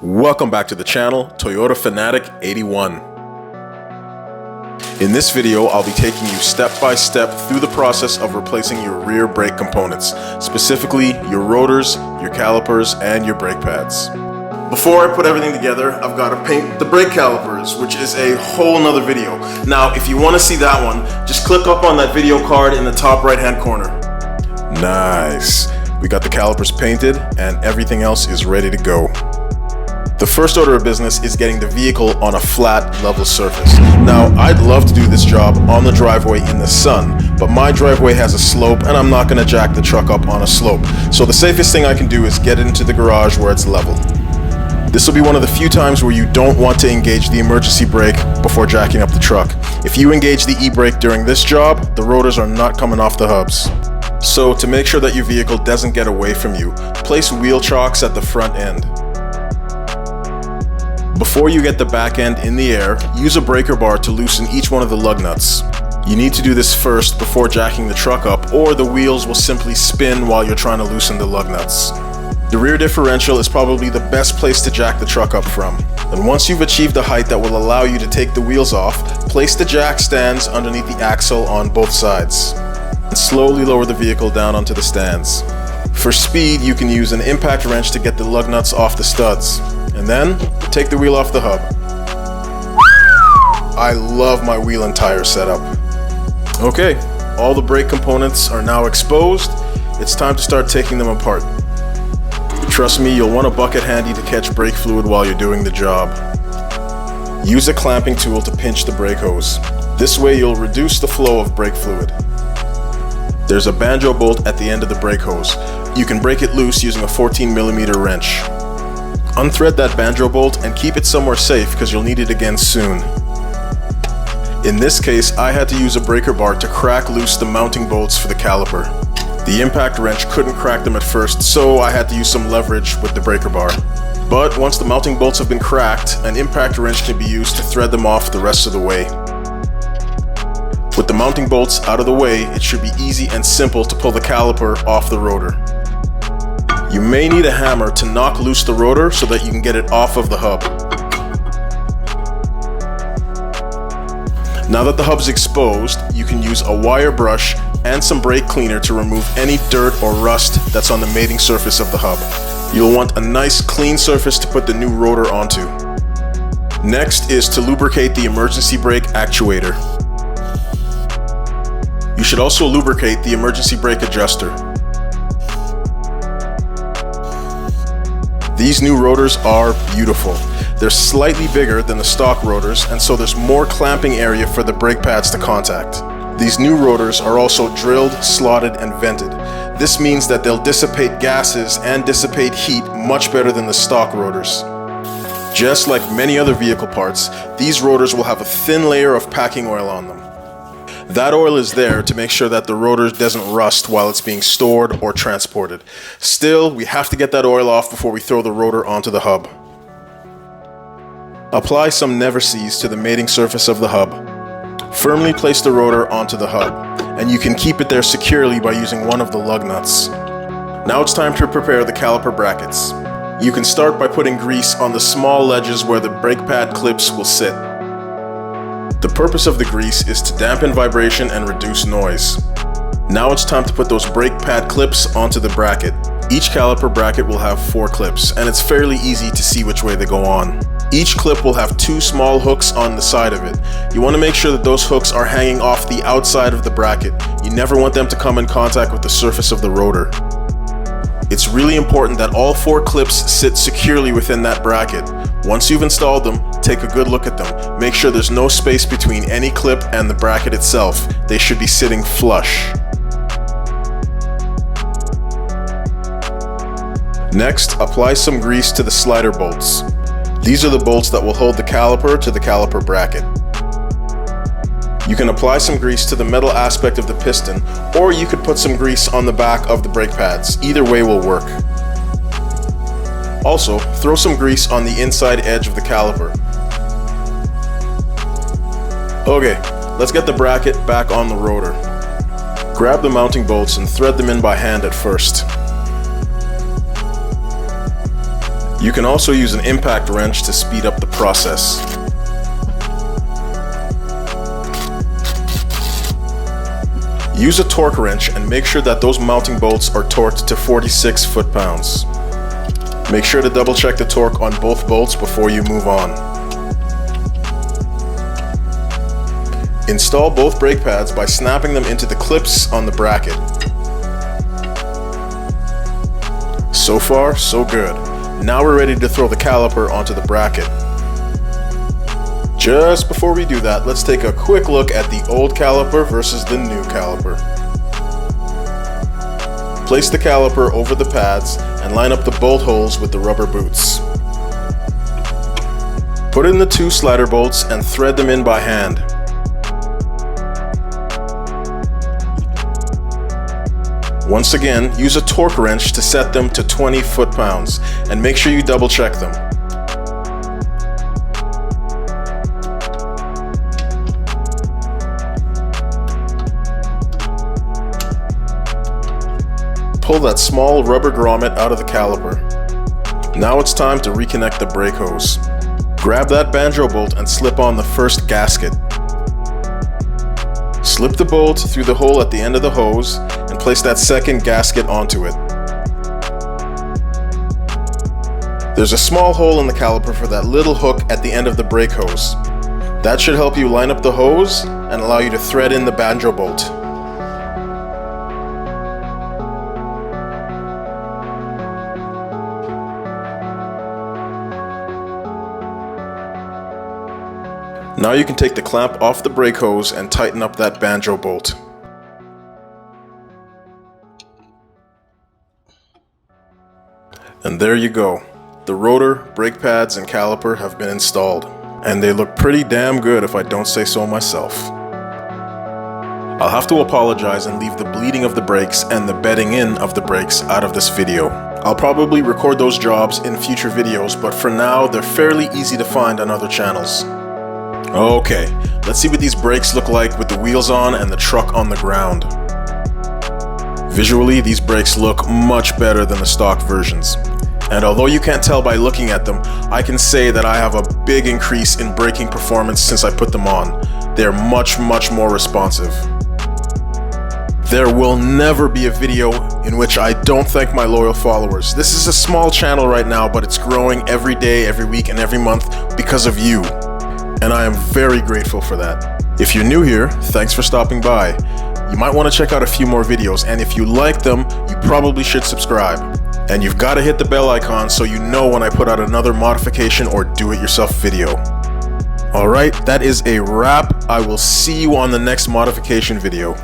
Welcome back to the channel, Toyota Fanatic 81. In this video, I'll be taking you step by step through the process of replacing your rear brake components, specifically your rotors, your calipers, and your brake pads. Before I put everything together, I've got to paint the brake calipers, which is a whole nother video. Now, if you want to see that one, just click up on that video card in the top right hand corner. Nice. We got the calipers painted and everything else is ready to go. The first order of business is getting the vehicle on a flat, level surface. Now, I'd love to do this job on the driveway in the sun, but my driveway has a slope and I'm not going to jack the truck up on a slope. So the safest thing I can do is get it into the garage where it's level. This will be one of the few times where you don't want to engage the emergency brake before jacking up the truck. If you engage the e-brake during this job, the rotors are not coming off the hubs. So to make sure that your vehicle doesn't get away from you, place wheel chocks at the front end. Before you get the back end in the air, use a breaker bar to loosen each one of the lug nuts. You need to do this first before jacking the truck up, or the wheels will simply spin while you're trying to loosen the lug nuts. The rear differential is probably the best place to jack the truck up from. And once you've achieved the height that will allow you to take the wheels off, place the jack stands underneath the axle on both sides. And slowly lower the vehicle down onto the stands. For speed, you can use an impact wrench to get the lug nuts off the studs. And then, take the wheel off the hub. I love my wheel and tire setup. Okay, all the brake components are now exposed. It's time to start taking them apart. Trust me, you'll want a bucket handy to catch brake fluid while you're doing the job. Use a clamping tool to pinch the brake hose. This way you'll reduce the flow of brake fluid. There's a banjo bolt at the end of the brake hose. You can break it loose using a 14mm wrench. Unthread that banjo bolt and keep it somewhere safe because you'll need it again soon. In this case, I had to use a breaker bar to crack loose the mounting bolts for the caliper. The impact wrench couldn't crack them at first, so I had to use some leverage with the breaker bar. But once the mounting bolts have been cracked, an impact wrench can be used to thread them off the rest of the way. With the mounting bolts out of the way, it should be easy and simple to pull the caliper off the rotor. You may need a hammer to knock loose the rotor so that you can get it off of the hub. Now that the hub's exposed, you can use a wire brush and some brake cleaner to remove any dirt or rust that's on the mating surface of the hub. You'll want a nice clean surface to put the new rotor onto. Next is to lubricate the emergency brake actuator. You should also lubricate the emergency brake adjuster. These new rotors are beautiful. They're slightly bigger than the stock rotors, and so there's more clamping area for the brake pads to contact. These new rotors are also drilled, slotted, and vented. This means that they'll dissipate gases and dissipate heat much better than the stock rotors. Just like many other vehicle parts, these rotors will have a thin layer of packing oil on them. That oil is there to make sure that the rotor doesn't rust while it's being stored or transported. Still, we have to get that oil off before we throw the rotor onto the hub. Apply some Never-Seez to the mating surface of the hub. Firmly place the rotor onto the hub, and you can keep it there securely by using one of the lug nuts. Now it's time to prepare the caliper brackets. You can start by putting grease on the small ledges where the brake pad clips will sit. The purpose of the grease is to dampen vibration and reduce noise. Now it's time to put those brake pad clips onto the bracket. Each caliper bracket will have 4 clips, and it's fairly easy to see which way they go on. Each clip will have 2 small hooks on the side of it. You want to make sure that those hooks are hanging off the outside of the bracket. You never want them to come in contact with the surface of the rotor. It's really important that all 4 clips sit securely within that bracket. Once you've installed them, take a good look at them. Make sure there's no space between any clip and the bracket itself. They should be sitting flush. Next, apply some grease to the slider bolts. These are the bolts that will hold the caliper to the caliper bracket. You can apply some grease to the metal aspect of the piston, or you could put some grease on the back of the brake pads. Either way will work. Also, throw some grease on the inside edge of the caliper. Okay, let's get the bracket back on the rotor. Grab the mounting bolts and thread them in by hand at first. You can also use an impact wrench to speed up the process. Use a torque wrench and make sure that those mounting bolts are torqued to 46 foot-pounds. Make sure to double check the torque on both bolts before you move on. Install both brake pads by snapping them into the clips on the bracket. So far, so good. Now we're ready to throw the caliper onto the bracket. Just before we do that, let's take a quick look at the old caliper versus the new caliper. Place the caliper over the pads and line up the bolt holes with the rubber boots. Put in the 2 slider bolts and thread them in by hand. Once again, use a torque wrench to set them to 20 foot-pounds and make sure you double check them. Pull that small rubber grommet out of the caliper. Now it's time to reconnect the brake hose. Grab that banjo bolt and slip on the first gasket. Slip the bolt through the hole at the end of the hose and place that second gasket onto it. There's a small hole in the caliper for that little hook at the end of the brake hose. That should help you line up the hose and allow you to thread in the banjo bolt. Now you can take the clamp off the brake hose and tighten up that banjo bolt. And there you go. The rotor, brake pads, and caliper have been installed. And they look pretty damn good if I don't say so myself. I'll have to apologize and leave the bleeding of the brakes and the bedding in of the brakes out of this video. I'll probably record those jobs in future videos, but for now they're fairly easy to find on other channels. Okay, let's see what these brakes look like with the wheels on and the truck on the ground. Visually, these brakes look much better than the stock versions. And although you can't tell by looking at them, I can say that I have a big increase in braking performance since I put them on. They're much more responsive. There will never be a video in which I don't thank my loyal followers. This is a small channel right now, but it's growing every day, every week, and every month because of you. And I am very grateful for that. If you're new here, thanks for stopping by. You might want to check out a few more videos, and if you like them, you probably should subscribe. And you've got to hit the bell icon so you know when I put out another modification or do-it-yourself video. Alright, that is a wrap. I will see you on the next modification video.